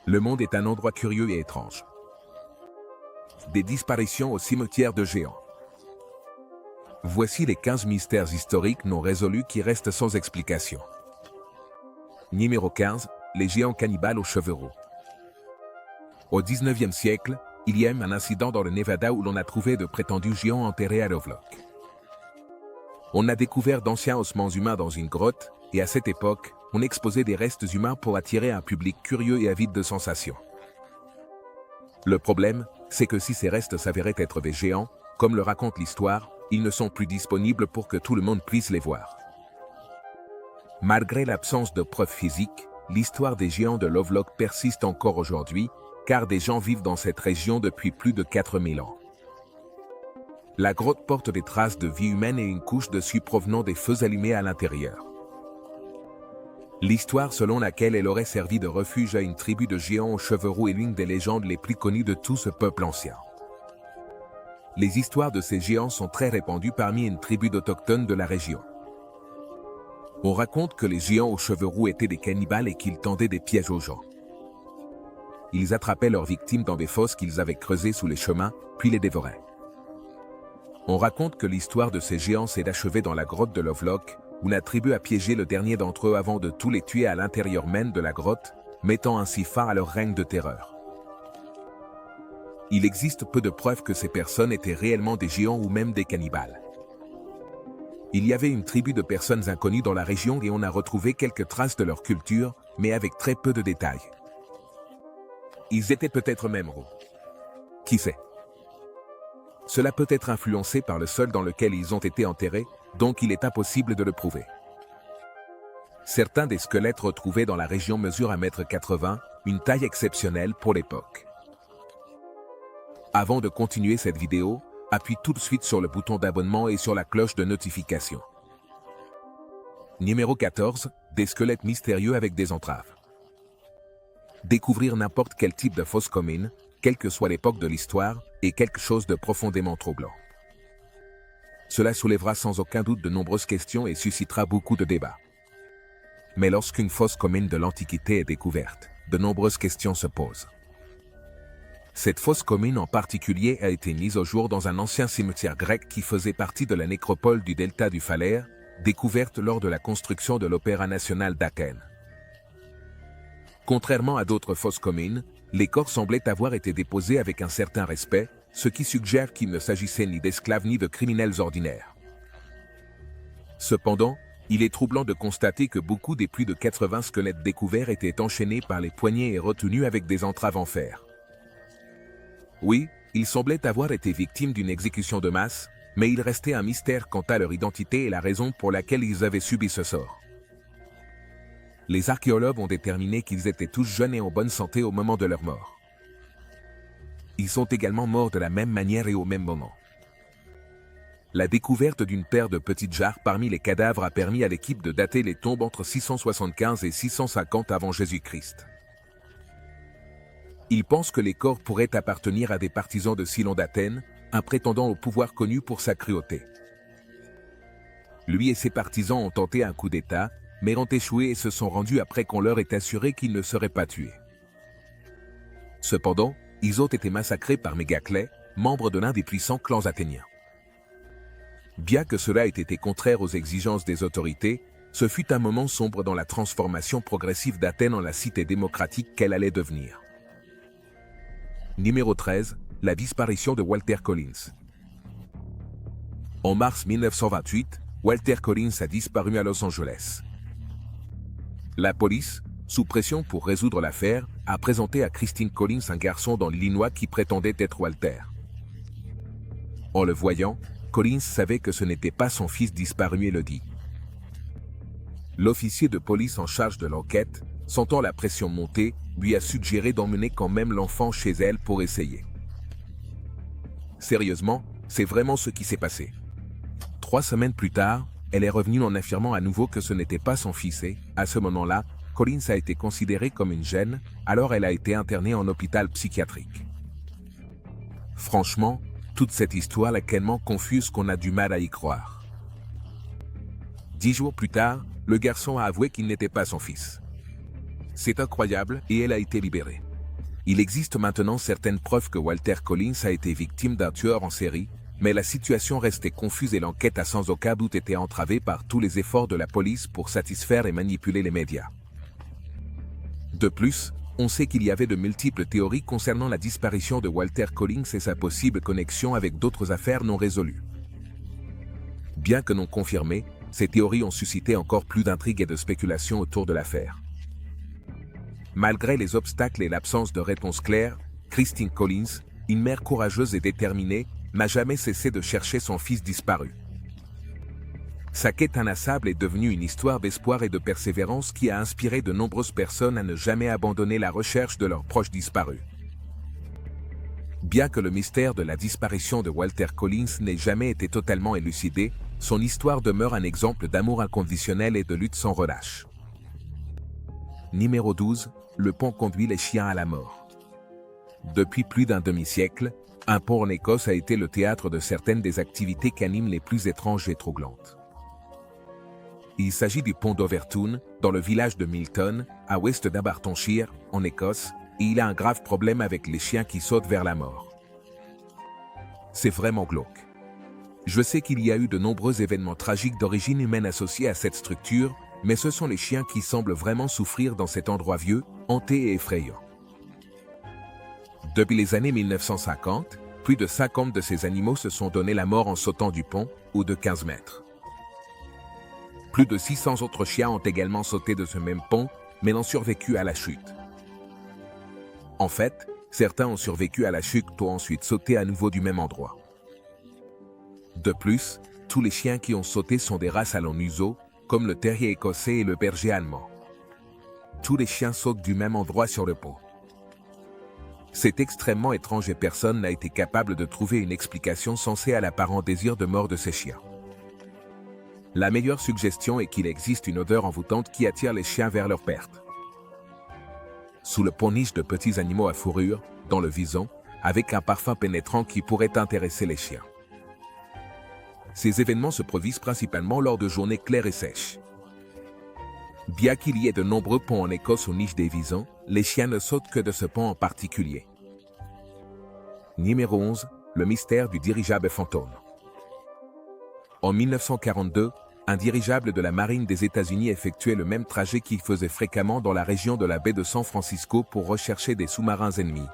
Le monde est un endroit curieux et étrange. Des disparitions au cimetière de géants. Voici les 15 mystères historiques non résolus qui restent sans explication. Numéro 15. Les géants cannibales aux cheveux roux. Au 19e siècle, il y a eu un incident dans le Nevada où l'on a trouvé de prétendus géants enterrés à Lovelock. On a découvert d'anciens ossements humains dans une grotte, et à cette époque, on exposait des restes humains pour attirer un public curieux et avide de sensations. Le problème, c'est que si ces restes s'avéraient être des géants, comme le raconte l'histoire, ils ne sont plus disponibles pour que tout le monde puisse les voir. Malgré l'absence de preuves physiques, l'histoire des géants de Lovelock persiste encore aujourd'hui, car des gens vivent dans cette région depuis plus de 4000 ans. La grotte porte des traces de vie humaine et une couche de suie provenant des feux allumés à l'intérieur. L'histoire selon laquelle elle aurait servi de refuge à une tribu de géants aux cheveux roux est l'une des légendes les plus connues de tout ce peuple ancien. Les histoires de ces géants sont très répandues parmi une tribu d'autochtones de la région. On raconte que les géants aux cheveux roux étaient des cannibales et qu'ils tendaient des pièges aux gens. Ils attrapaient leurs victimes dans des fosses qu'ils avaient creusées sous les chemins, puis les dévoraient. On raconte que l'histoire de ces géants s'est achevée dans la grotte de Lovelock, où la tribu a piégé le dernier d'entre eux avant de tous les tuer à l'intérieur même de la grotte, mettant ainsi fin à leur règne de terreur. Il existe peu de preuves que ces personnes étaient réellement des géants ou même des cannibales. Il y avait une tribu de personnes inconnues dans la région et on a retrouvé quelques traces de leur culture, mais avec très peu de détails. Ils étaient peut-être même roux. Qui sait? Cela peut être influencé par le sol dans lequel ils ont été enterrés, donc il est impossible de le prouver. Certains des squelettes retrouvés dans la région mesurent 1,80 m, une taille exceptionnelle pour l'époque. Avant de continuer cette vidéo, appuie tout de suite sur le bouton d'abonnement et sur la cloche de notification. Numéro 14. Des squelettes mystérieux avec des entraves. Découvrir n'importe quel type de fosse commune, quelle que soit l'époque de l'histoire, est quelque chose de profondément troublant. Cela soulèvera sans aucun doute de nombreuses questions et suscitera beaucoup de débats. Mais lorsqu'une fosse commune de l'Antiquité est découverte, de nombreuses questions se posent. Cette fosse commune en particulier a été mise au jour dans un ancien cimetière grec qui faisait partie de la nécropole du delta du Phalère, découverte lors de la construction de l'Opéra national d'Athènes. Contrairement à d'autres fosses communes, les corps semblaient avoir été déposés avec un certain respect, ce qui suggère qu'il ne s'agissait ni d'esclaves ni de criminels ordinaires. Cependant, il est troublant de constater que beaucoup des plus de 80 squelettes découverts étaient enchaînés par les poignets et retenus avec des entraves en fer. Oui, ils semblaient avoir été victimes d'une exécution de masse, mais il restait un mystère quant à leur identité et la raison pour laquelle ils avaient subi ce sort. Les archéologues ont déterminé qu'ils étaient tous jeunes et en bonne santé au moment de leur mort. Ils sont également morts de la même manière et au même moment. La découverte d'une paire de petites jarres parmi les cadavres a permis à l'équipe de dater les tombes entre 675 et 650 avant Jésus-Christ. Ils pensent que les corps pourraient appartenir à des partisans de Cylon d'Athènes, un prétendant au pouvoir connu pour sa cruauté. Lui et ses partisans ont tenté un coup d'État, mais ont échoué et se sont rendus après qu'on leur ait assuré qu'ils ne seraient pas tués. Cependant, ils ont été massacrés par Mégaclès, membre de l'un des puissants clans athéniens. Bien que cela ait été contraire aux exigences des autorités, ce fut un moment sombre dans la transformation progressive d'Athènes en la cité démocratique qu'elle allait devenir. Numéro 13. La disparition de Walter Collins. En mars 1928, Walter Collins a disparu à Los Angeles. La police, sous pression pour résoudre l'affaire, a présenté à Christine Collins un garçon dans l'Illinois qui prétendait être Walter. En le voyant, Collins savait que ce n'était pas son fils disparu et le dit. L'officier de police en charge de l'enquête, sentant la pression monter, lui a suggéré d'emmener quand même l'enfant chez elle pour essayer. Sérieusement, c'est vraiment ce qui s'est passé. 3 semaines plus tard, elle est revenue en affirmant à nouveau que ce n'était pas son fils et, à ce moment-là, Collins a été considérée comme une gêne, alors elle a été internée en hôpital psychiatrique. Franchement, toute cette histoire est tellement confuse qu'on a du mal à y croire. 10 jours plus tard, le garçon a avoué qu'il n'était pas son fils. C'est incroyable et elle a été libérée. Il existe maintenant certaines preuves que Walter Collins a été victime d'un tueur en série, mais la situation restait confuse et l'enquête a sans aucun doute été entravée par tous les efforts de la police pour satisfaire et manipuler les médias. De plus, on sait qu'il y avait de multiples théories concernant la disparition de Walter Collins et sa possible connexion avec d'autres affaires non résolues. Bien que non confirmées, ces théories ont suscité encore plus d'intrigues et de spéculations autour de l'affaire. Malgré les obstacles et l'absence de réponse claire, Christine Collins, une mère courageuse et déterminée, n'a jamais cessé de chercher son fils disparu. Sa quête inlassable est devenue une histoire d'espoir et de persévérance qui a inspiré de nombreuses personnes à ne jamais abandonner la recherche de leurs proches disparus. Bien que le mystère de la disparition de Walter Collins n'ait jamais été totalement élucidé, son histoire demeure un exemple d'amour inconditionnel et de lutte sans relâche. Numéro 12. Le pont conduit les chiens à la mort. Depuis plus d'un demi-siècle, un pont en Écosse a été le théâtre de certaines des activités canines les plus étranges et troublantes. Il s'agit du pont d'Overtoun, dans le village de Milton, à ouest d'Abertonshire, en Écosse, et il a un grave problème avec les chiens qui sautent vers la mort. C'est vraiment glauque. Je sais qu'il y a eu de nombreux événements tragiques d'origine humaine associés à cette structure, mais ce sont les chiens qui semblent vraiment souffrir dans cet endroit vieux, hanté et effrayant. Depuis les années 1950, plus de 50 de ces animaux se sont donné la mort en sautant du pont, ou de 15 mètres. Plus de 600 autres chiens ont également sauté de ce même pont, mais n'ont survécu à la chute. En fait, certains ont survécu à la chute pour ensuite sauter à nouveau du même endroit. De plus, tous les chiens qui ont sauté sont des races à long museau, comme le terrier écossais et le berger allemand. Tous les chiens sautent du même endroit sur le pont. C'est extrêmement étrange et personne n'a été capable de trouver une explication sensée à l'apparent désir de mort de ces chiens. La meilleure suggestion est qu'il existe une odeur envoûtante qui attire les chiens vers leur perte. Sous le pont nichent de petits animaux à fourrure, dans le vison, avec un parfum pénétrant qui pourrait intéresser les chiens. Ces événements se produisent principalement lors de journées claires et sèches. Bien qu'il y ait de nombreux ponts en Écosse où nichent des visons, les chiens ne sautent que de ce pont en particulier. Numéro 11. Le mystère du dirigeable fantôme. En 1942, un dirigeable de la marine des États-Unis effectuait le même trajet qu'il faisait fréquemment dans la région de la baie de San Francisco pour rechercher des sous-marins ennemis.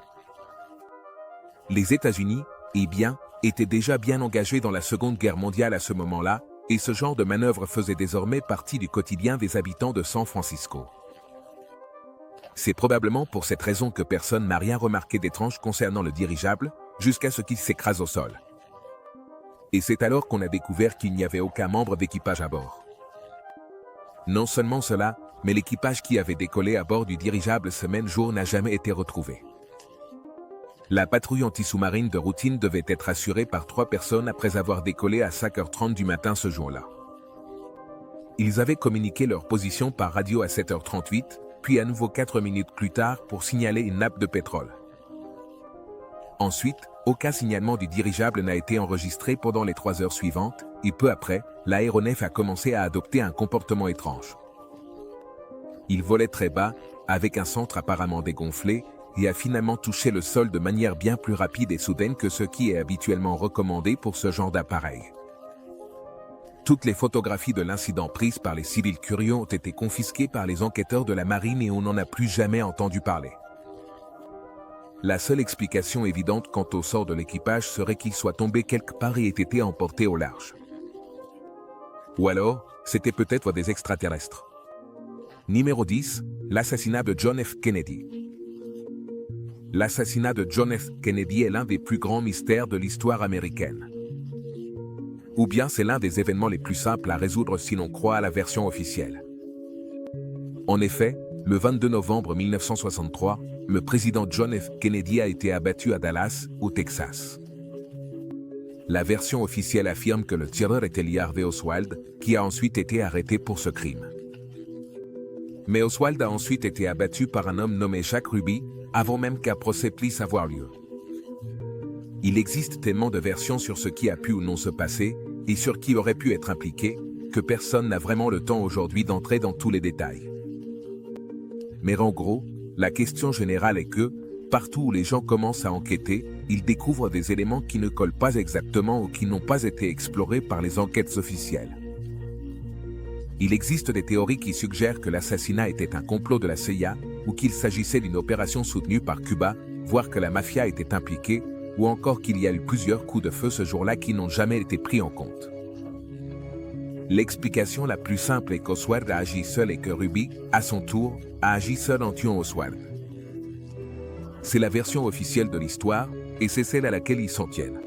Les États-Unis, étaient déjà bien engagés dans la Seconde Guerre mondiale à ce moment-là, et ce genre de manœuvre faisait désormais partie du quotidien des habitants de San Francisco. C'est probablement pour cette raison que personne n'a rien remarqué d'étrange concernant le dirigeable, jusqu'à ce qu'il s'écrase au sol. Et c'est alors qu'on a découvert qu'il n'y avait aucun membre d'équipage à bord. Non seulement cela, mais l'équipage qui avait décollé à bord du dirigeable ce même jour n'a jamais été retrouvé. La patrouille anti-sous-marine de routine devait être assurée par 3 personnes après avoir décollé à 5h30 du matin ce jour-là. Ils avaient communiqué leur position par radio à 7h38, puis à nouveau 4 minutes plus tard pour signaler une nappe de pétrole. Ensuite, aucun signalement du dirigeable n'a été enregistré pendant les 3 heures suivantes, et peu après, l'aéronef a commencé à adopter un comportement étrange. Il volait très bas, avec un centre apparemment dégonflé, et a finalement touché le sol de manière bien plus rapide et soudaine que ce qui est habituellement recommandé pour ce genre d'appareil. Toutes les photographies de l'incident prises par les civils curieux ont été confisquées par les enquêteurs de la marine et on n'en a plus jamais entendu parler. La seule explication évidente quant au sort de l'équipage serait qu'il soit tombé quelque part et ait été emporté au large. Ou alors, c'était peut-être des extraterrestres. Numéro 10. L'assassinat de John F. Kennedy. L'assassinat de John F. Kennedy est l'un des plus grands mystères de l'histoire américaine. Ou bien c'est l'un des événements les plus simples à résoudre si l'on croit à la version officielle. En effet, le 22 novembre 1963, le président John F. Kennedy a été abattu à Dallas, au Texas. La version officielle affirme que le tireur était Lee Harvey Oswald, qui a ensuite été arrêté pour ce crime. Mais Oswald a ensuite été abattu par un homme nommé Jack Ruby, avant même qu'un procès puisse avoir lieu. Il existe tellement de versions sur ce qui a pu ou non se passer, et sur qui aurait pu être impliqué, que personne n'a vraiment le temps aujourd'hui d'entrer dans tous les détails. Mais en gros, la question générale est que, partout où les gens commencent à enquêter, ils découvrent des éléments qui ne collent pas exactement ou qui n'ont pas été explorés par les enquêtes officielles. Il existe des théories qui suggèrent que l'assassinat était un complot de la CIA ou qu'il s'agissait d'une opération soutenue par Cuba, voire que la mafia était impliquée, ou encore qu'il y a eu plusieurs coups de feu ce jour-là qui n'ont jamais été pris en compte. L'explication la plus simple est qu'Oswald a agi seul et que Ruby, à son tour, a agi seul en tuant Oswald. C'est la version officielle de l'histoire, et c'est celle à laquelle ils s'en tiennent.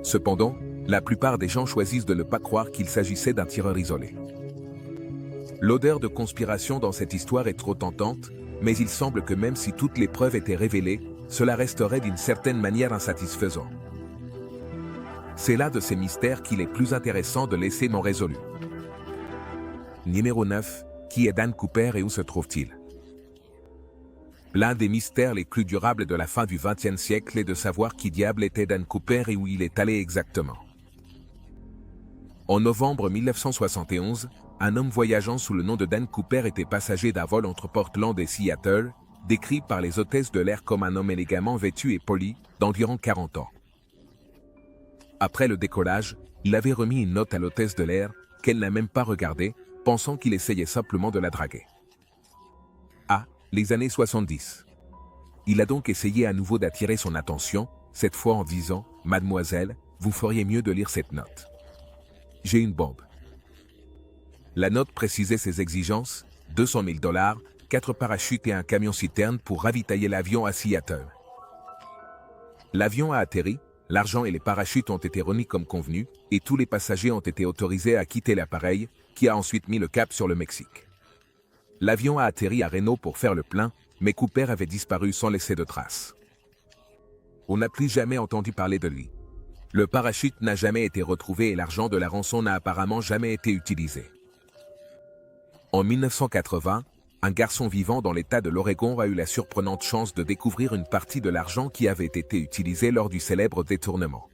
Cependant, la plupart des gens choisissent de ne pas croire qu'il s'agissait d'un tireur isolé. L'odeur de conspiration dans cette histoire est trop tentante, mais il semble que même si toutes les preuves étaient révélées, cela resterait d'une certaine manière insatisfaisant. C'est là de ces mystères qu'il est plus intéressant de laisser non résolus. Numéro 9. Qui est Dan Cooper et où se trouve-t-il? L'un des mystères les plus durables de la fin du XXe siècle est de savoir qui diable était Dan Cooper et où il est allé exactement. En novembre 1971, un homme voyageant sous le nom de Dan Cooper était passager d'un vol entre Portland et Seattle, décrit par les hôtesses de l'air comme un homme élégamment vêtu et poli, d'environ 40 ans. Après le décollage, il avait remis une note à l'hôtesse de l'air, qu'elle n'a même pas regardée, pensant qu'il essayait simplement de la draguer. Ah, les années 70. Il a donc essayé à nouveau d'attirer son attention, cette fois en disant « Mademoiselle, vous feriez mieux de lire cette note. J'ai une bombe. » La note précisait ses exigences, 200 000 $, 4 parachutes et un camion-citerne pour ravitailler l'avion à Seattle. L'avion a atterri, l'argent et les parachutes ont été remis comme convenu, et tous les passagers ont été autorisés à quitter l'appareil, qui a ensuite mis le cap sur le Mexique. L'avion a atterri à Reno pour faire le plein, mais Cooper avait disparu sans laisser de traces. On n'a plus jamais entendu parler de lui. Le parachute n'a jamais été retrouvé et l'argent de la rançon n'a apparemment jamais été utilisé. En 1980, un garçon vivant dans l'État de l'Oregon a eu la surprenante chance de découvrir une partie de l'argent qui avait été utilisé lors du célèbre détournement.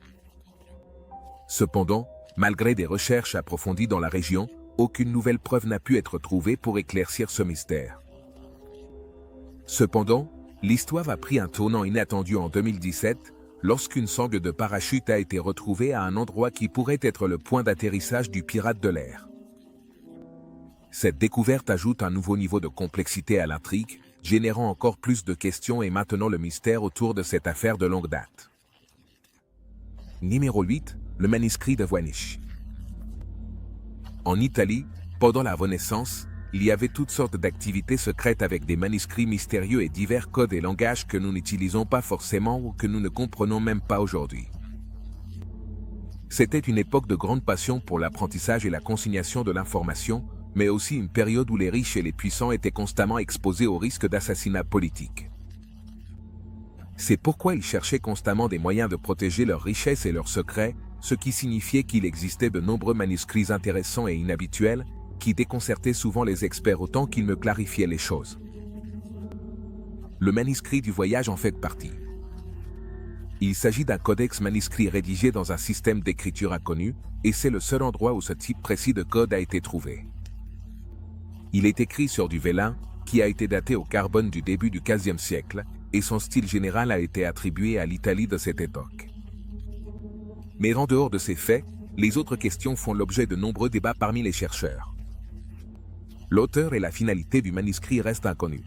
Cependant, malgré des recherches approfondies dans la région, aucune nouvelle preuve n'a pu être trouvée pour éclaircir ce mystère. Cependant, l'histoire a pris un tournant inattendu en 2017, lorsqu'une sangle de parachute a été retrouvée à un endroit qui pourrait être le point d'atterrissage du pirate de l'air. Cette découverte ajoute un nouveau niveau de complexité à l'intrigue, générant encore plus de questions et maintenant le mystère autour de cette affaire de longue date. Numéro 8. Le manuscrit de Voynich. En Italie, pendant la Renaissance, il y avait toutes sortes d'activités secrètes avec des manuscrits mystérieux et divers codes et langages que nous n'utilisons pas forcément ou que nous ne comprenons même pas aujourd'hui. C'était une époque de grande passion pour l'apprentissage et la consignation de l'information, mais aussi une période où les riches et les puissants étaient constamment exposés au risque d'assassinat politique. C'est pourquoi ils cherchaient constamment des moyens de protéger leurs richesses et leurs secrets, ce qui signifiait qu'il existait de nombreux manuscrits intéressants et inhabituels, qui déconcertaient souvent les experts autant qu'ils me clarifiaient les choses. Le manuscrit du voyage en fait partie. Il s'agit d'un codex manuscrit rédigé dans un système d'écriture inconnu, et c'est le seul endroit où ce type précis de code a été trouvé. Il est écrit sur du vélin, qui a été daté au carbone du début du XVe siècle, et son style général a été attribué à l'Italie de cette époque. Mais en dehors de ces faits, les autres questions font l'objet de nombreux débats parmi les chercheurs. L'auteur et la finalité du manuscrit restent inconnus.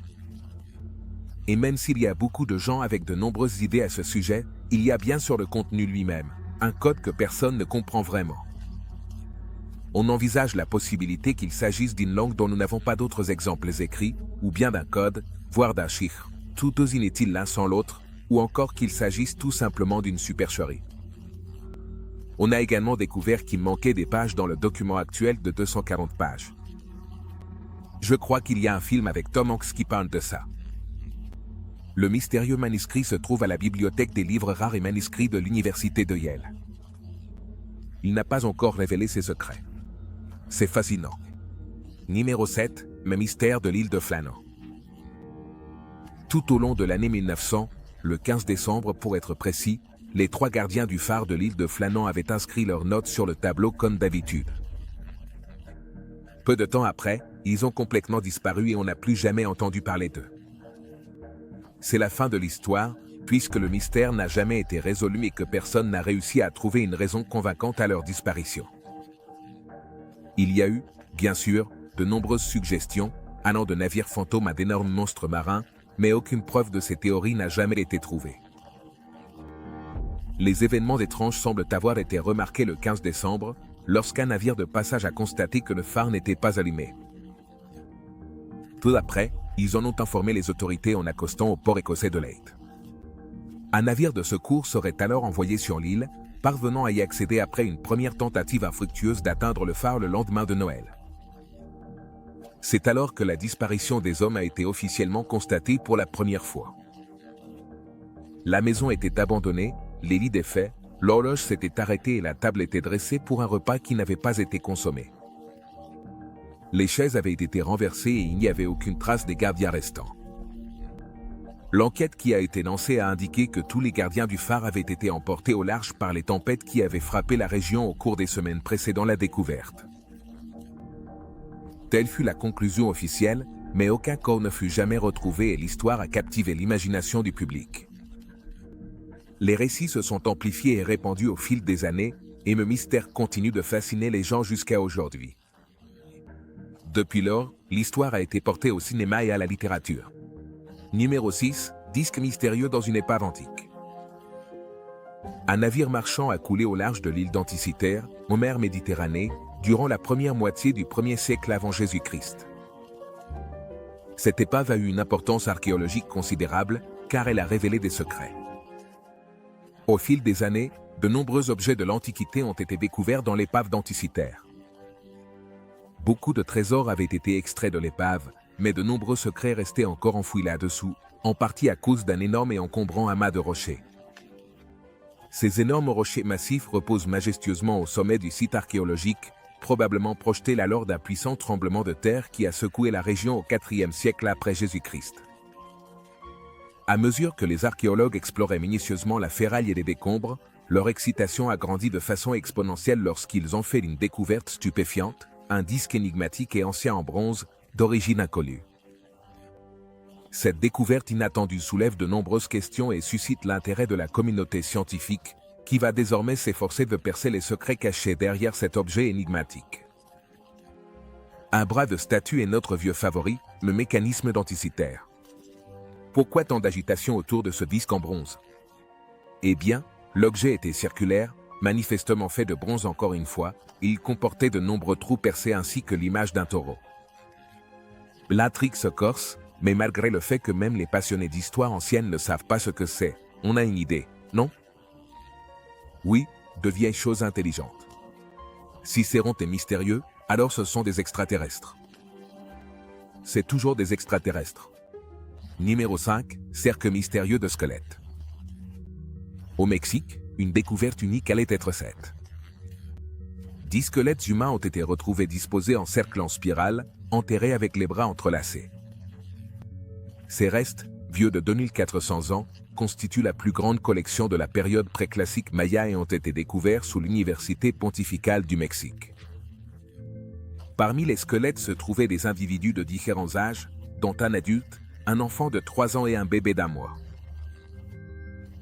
Et même s'il y a beaucoup de gens avec de nombreuses idées à ce sujet, il y a bien sûr le contenu lui-même, un code que personne ne comprend vraiment. On envisage la possibilité qu'il s'agisse d'une langue dont nous n'avons pas d'autres exemples écrits, ou bien d'un code, voire d'un chiffre, tout aussi inutiles l'un sans l'autre, ou encore qu'il s'agisse tout simplement d'une supercherie. On a également découvert qu'il manquait des pages dans le document actuel de 240 pages. Je crois qu'il y a un film avec Tom Hanks qui parle de ça. Le mystérieux manuscrit se trouve à la bibliothèque des livres rares et manuscrits de l'université de Yale. Il n'a pas encore révélé ses secrets. C'est fascinant. Numéro 7. Le mystère de l'île de Flannan. Tout au long de l'année 1900, le 15 décembre pour être précis, les 3 gardiens du phare de l'île de Flannan avaient inscrit leurs notes sur le tableau comme d'habitude. Peu de temps après, ils ont complètement disparu et on n'a plus jamais entendu parler d'eux. C'est la fin de l'histoire, puisque le mystère n'a jamais été résolu et que personne n'a réussi à trouver une raison convaincante à leur disparition. Il y a eu, bien sûr, de nombreuses suggestions, allant de navires fantômes à d'énormes monstres marins, mais aucune preuve de ces théories n'a jamais été trouvée. Les événements étranges semblent avoir été remarqués le 15 décembre, lorsqu'un navire de passage a constaté que le phare n'était pas allumé. Peu après, ils en ont informé les autorités en accostant au port écossais de Leyte. Un navire de secours serait alors envoyé sur l'île, parvenant à y accéder après une première tentative infructueuse d'atteindre le phare le lendemain de Noël. C'est alors que la disparition des hommes a été officiellement constatée pour la première fois. La maison était abandonnée, les lits défaits, l'horloge s'était arrêtée et la table était dressée pour un repas qui n'avait pas été consommé. Les chaises avaient été renversées et il n'y avait aucune trace des gardiens restants. L'enquête qui a été lancée a indiqué que tous les gardiens du phare avaient été emportés au large par les tempêtes qui avaient frappé la région au cours des semaines précédant la découverte. Telle fut la conclusion officielle, mais aucun corps ne fut jamais retrouvé et l'histoire a captivé l'imagination du public. Les récits se sont amplifiés et répandus au fil des années, et le mystère continue de fasciner les gens jusqu'à aujourd'hui. Depuis lors, l'histoire a été portée au cinéma et à la littérature. Numéro 6, disque mystérieux dans une épave antique. Un navire marchand a coulé au large de l'île d'Anticythère, en mer Méditerranée, durant la première moitié du 1er siècle avant Jésus-Christ. Cette épave a eu une importance archéologique considérable, car elle a révélé des secrets. Au fil des années, de nombreux objets de l'Antiquité ont été découverts dans l'épave d'Anticythère. Beaucoup de trésors avaient été extraits de l'épave, mais de nombreux secrets restaient encore enfouis là-dessous, en partie à cause d'un énorme et encombrant amas de rochers. Ces énormes rochers massifs reposent majestueusement au sommet du site archéologique, probablement projetés là lors d'un puissant tremblement de terre qui a secoué la région au IVe siècle après Jésus-Christ. À mesure que les archéologues exploraient minutieusement la ferraille et les décombres, leur excitation a grandi de façon exponentielle lorsqu'ils ont fait une découverte stupéfiante, un disque énigmatique et ancien en bronze, d'origine inconnue. Cette découverte inattendue soulève de nombreuses questions et suscite l'intérêt de la communauté scientifique, qui va désormais s'efforcer de percer les secrets cachés derrière cet objet énigmatique. Un bras de statue est notre vieux favori, le mécanisme d'Anticythère. Pourquoi tant d'agitation autour de ce disque en bronze? Eh bien, l'objet était circulaire, manifestement fait de bronze encore une fois, et il comportait de nombreux trous percés ainsi que l'image d'un taureau. L'intrigue se corse, mais malgré le fait que même les passionnés d'histoire ancienne ne savent pas ce que c'est, on a une idée, non? Oui, de vieilles choses intelligentes. Si ces ronds est mystérieux, alors ce sont des extraterrestres. C'est toujours des extraterrestres. Numéro 5, cercle mystérieux de squelettes. Au Mexique, une découverte unique allait être faite. 10 squelettes humains ont été retrouvés disposés en cercle en spirale, enterrés avec les bras entrelacés. Ces restes, vieux de 2400 ans, constituent la plus grande collection de la période préclassique maya et ont été découverts sous l'Université pontificale du Mexique. Parmi les squelettes se trouvaient des individus de différents âges, dont un adulte, un enfant de 3 ans et un bébé d'1 mois.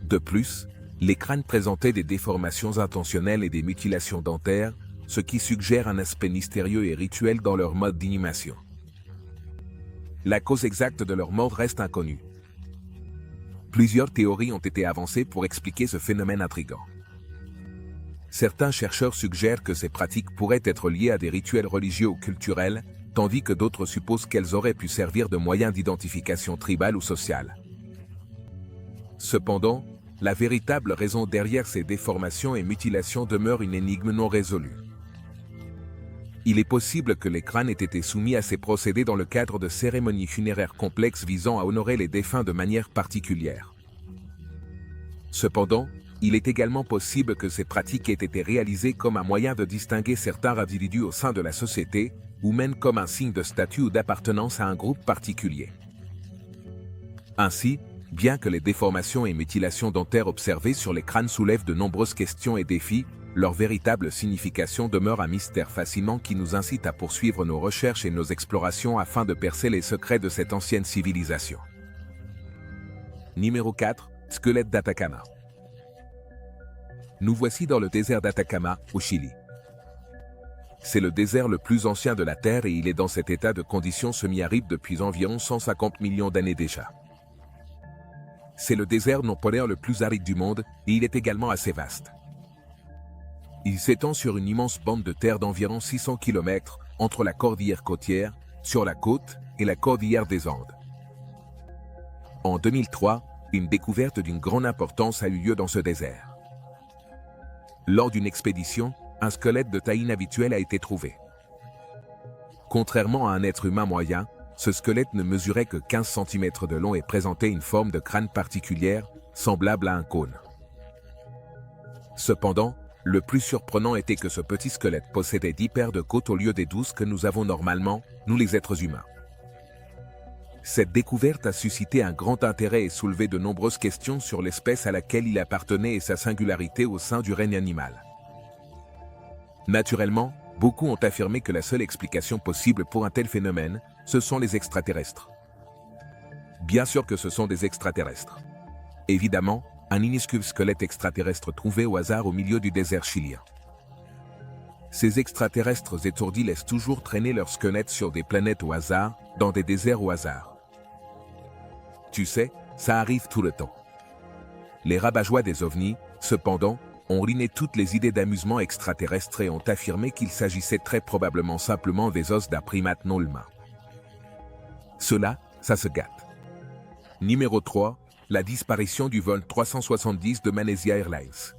De plus, les crânes présentaient des déformations intentionnelles et des mutilations dentaires, ce qui suggère un aspect mystérieux et rituel dans leur mode d'inhumation. La cause exacte de leur mort reste inconnue. Plusieurs théories ont été avancées pour expliquer ce phénomène intrigant. Certains chercheurs suggèrent que ces pratiques pourraient être liées à des rituels religieux ou culturels, tandis que d'autres supposent qu'elles auraient pu servir de moyen d'identification tribale ou sociale. Cependant, la véritable raison derrière ces déformations et mutilations demeure une énigme non résolue. Il est possible que les crânes aient été soumis à ces procédés dans le cadre de cérémonies funéraires complexes visant à honorer les défunts de manière particulière. Cependant, il est également possible que ces pratiques aient été réalisées comme un moyen de distinguer certains individus au sein de la société, ou même comme un signe de statut ou d'appartenance à un groupe particulier. Ainsi, bien que les déformations et mutilations dentaires observées sur les crânes soulèvent de nombreuses questions et défis, leur véritable signification demeure un mystère fascinant qui nous incite à poursuivre nos recherches et nos explorations afin de percer les secrets de cette ancienne civilisation. Numéro 4, Squelette d'Atacama. Nous voici dans le désert d'Atacama, au Chili. C'est le désert le plus ancien de la Terre et il est dans cet état de conditions semi-arides depuis environ 150 millions d'années déjà. C'est le désert non polaire le plus aride du monde et il est également assez vaste. Il s'étend sur une immense bande de terre d'environ 600 km entre la cordillère côtière, sur la côte, et la cordillère des Andes. En 2003, une découverte d'une grande importance a eu lieu dans ce désert. Lors d'une expédition, un squelette de taille inhabituelle a été trouvé. Contrairement à un être humain moyen, ce squelette ne mesurait que 15 cm de long et présentait une forme de crâne particulière, semblable à un cône. Cependant, le plus surprenant était que ce petit squelette possédait 10 paires de côtes au lieu des 12 que nous avons normalement, nous les êtres humains. Cette découverte a suscité un grand intérêt et soulevé de nombreuses questions sur l'espèce à laquelle il appartenait et sa singularité au sein du règne animal. Naturellement, beaucoup ont affirmé que la seule explication possible pour un tel phénomène, ce sont les extraterrestres. Bien sûr que ce sont des extraterrestres. Évidemment, un minuscule squelette extraterrestre trouvé au hasard au milieu du désert chilien. Ces extraterrestres étourdis laissent toujours traîner leurs squelettes sur des planètes au hasard, dans des déserts au hasard. Tu sais, ça arrive tout le temps. Les rabat-joie des ovnis, cependant, ont ruiné toutes les idées d'amusement extraterrestre et ont affirmé qu'il s'agissait très probablement simplement des os d'un primate non humain. Cela, ça se gâte. Numéro 3, la disparition du vol 370 de Malaysia Airlines.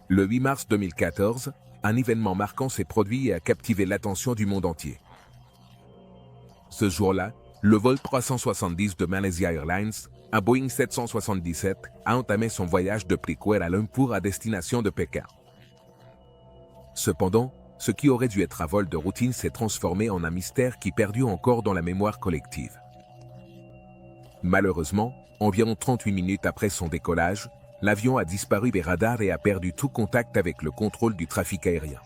Le 8 mars 2014, un événement marquant s'est produit et a captivé l'attention du monde entier. Ce jour-là, le vol 370 de Malaysia Airlines, un Boeing 777, a entamé son voyage depuis Kuala Lumpur à destination de Pékin. Cependant, ce qui aurait dû être un vol de routine s'est transformé en un mystère qui perdure encore dans la mémoire collective. Malheureusement, environ 38 minutes après son décollage, l'avion a disparu des radars et a perdu tout contact avec le contrôle du trafic aérien.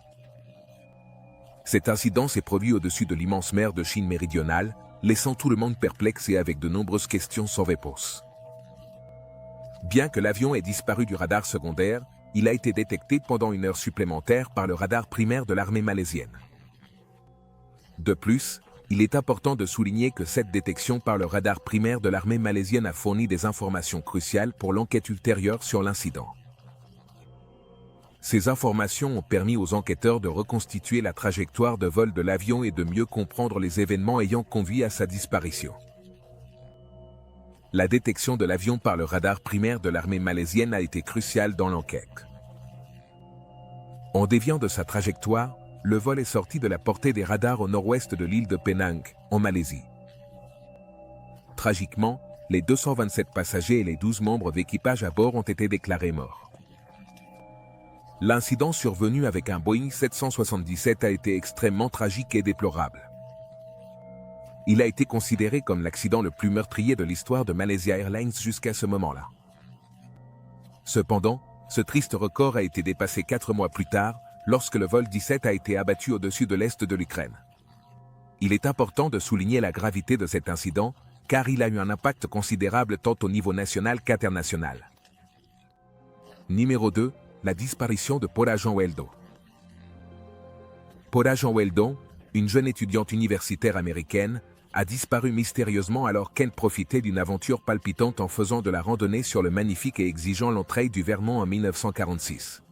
Cet incident s'est produit au-dessus de l'immense mer de Chine méridionale, laissant tout le monde perplexe et avec de nombreuses questions sans réponse. Bien que l'avion ait disparu du radar secondaire, il a été détecté pendant une heure supplémentaire par le radar primaire de l'armée malaisienne. De plus, il est important de souligner que cette détection par le radar primaire de l'armée malaisienne a fourni des informations cruciales pour l'enquête ultérieure sur l'incident. Ces informations ont permis aux enquêteurs de reconstituer la trajectoire de vol de l'avion et de mieux comprendre les événements ayant conduit à sa disparition. La détection de l'avion par le radar primaire de l'armée malaisienne a été cruciale dans l'enquête. En déviant de sa trajectoire, le vol est sorti de la portée des radars au nord-ouest de l'île de Penang, en Malaisie. Tragiquement, les 227 passagers et les 12 membres d'équipage à bord ont été déclarés morts. L'incident survenu avec un Boeing 777 a été extrêmement tragique et déplorable. Il a été considéré comme l'accident le plus meurtrier de l'histoire de Malaysia Airlines jusqu'à ce moment-là. Cependant, ce triste record a été dépassé 4 mois plus tard, lorsque le vol 17 a été abattu au-dessus de l'est de l'Ukraine. Il est important de souligner la gravité de cet incident, car il a eu un impact considérable tant au niveau national qu'international. Numéro 2. La disparition de Paula Jean Weldon. Paula Jean Weldon, une jeune étudiante universitaire américaine, a disparu mystérieusement alors qu'elle profitait d'une aventure palpitante en faisant de la randonnée sur le magnifique et exigeant Long Trail du Vermont en 1946.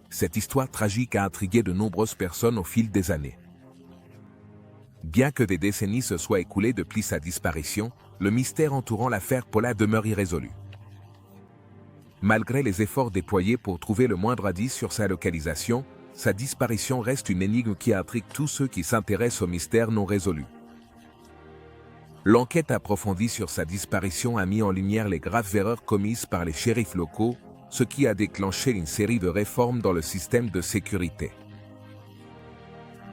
Cette histoire tragique a intrigué de nombreuses personnes au fil des années. Bien que des décennies se soient écoulées depuis sa disparition, le mystère entourant l'affaire Paula demeure irrésolu. Malgré les efforts déployés pour trouver le moindre indice sur sa localisation, sa disparition reste une énigme qui intrigue tous ceux qui s'intéressent au mystère non résolu. L'enquête approfondie sur sa disparition a mis en lumière les graves erreurs commises par les shérifs locaux, ce qui a déclenché une série de réformes dans le système de sécurité.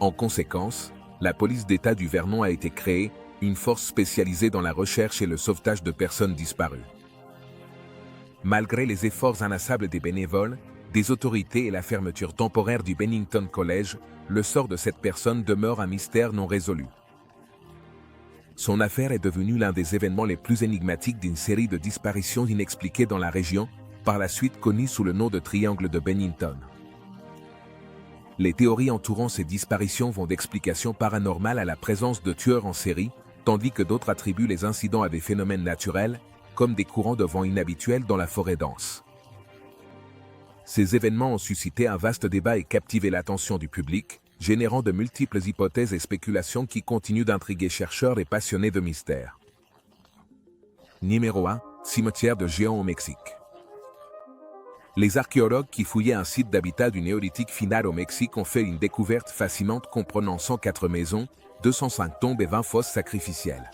En conséquence, la police d'État du Vermont a été créée, une force spécialisée dans la recherche et le sauvetage de personnes disparues. Malgré les efforts inlassables des bénévoles, des autorités et la fermeture temporaire du Bennington College, le sort de cette personne demeure un mystère non résolu. son affaire est devenue l'un des événements les plus énigmatiques d'une série de disparitions inexpliquées dans la région, par la suite connue sous le nom de Triangle de Bennington. Les théories entourant ces disparitions vont d'explications paranormales à la présence de tueurs en série, tandis que d'autres attribuent les incidents à des phénomènes naturels, comme des courants de vent inhabituels dans la forêt dense. Ces événements ont suscité un vaste débat et captivé l'attention du public, générant de multiples hypothèses et spéculations qui continuent d'intriguer chercheurs et passionnés de mystère. Numéro 1. Cimetière de géants au Mexique. Les archéologues qui fouillaient un site d'habitat du néolithique final au Mexique ont fait une découverte fascinante comprenant 104 maisons, 205 tombes et 20 fosses sacrificielles.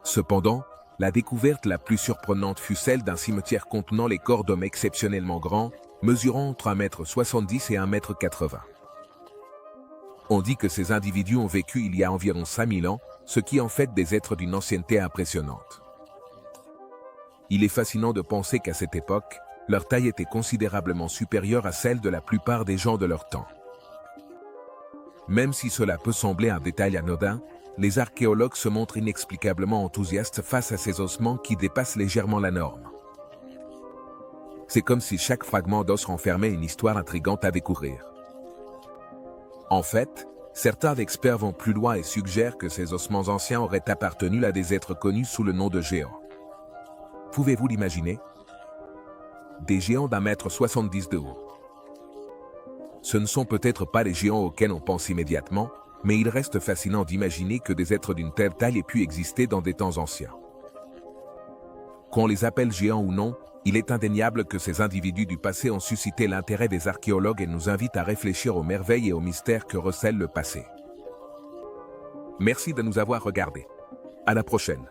Cependant, la découverte la plus surprenante fut celle d'un cimetière contenant les corps d'hommes exceptionnellement grands, mesurant entre 1,70 m et 1,80 m. On dit que ces individus ont vécu il y a environ 5000 ans, ce qui en fait des êtres d'une ancienneté impressionnante. Il est fascinant de penser qu'à cette époque, leur taille était considérablement supérieure à celle de la plupart des gens de leur temps. Même si cela peut sembler un détail anodin, les archéologues se montrent inexplicablement enthousiastes face à ces ossements qui dépassent légèrement la norme. C'est comme si chaque fragment d'os renfermait une histoire intrigante à découvrir. En fait, certains experts vont plus loin et suggèrent que ces ossements anciens auraient appartenu à des êtres connus sous le nom de géants. Pouvez-vous l'imaginer? Des géants d'1,70 m de haut. Ce ne sont peut-être pas les géants auxquels on pense immédiatement, mais il reste fascinant d'imaginer que des êtres d'une telle taille aient pu exister dans des temps anciens. Qu'on les appelle géants ou non, il est indéniable que ces individus du passé ont suscité l'intérêt des archéologues et nous invitent à réfléchir aux merveilles et aux mystères que recèle le passé. Merci de nous avoir regardés. À la prochaine.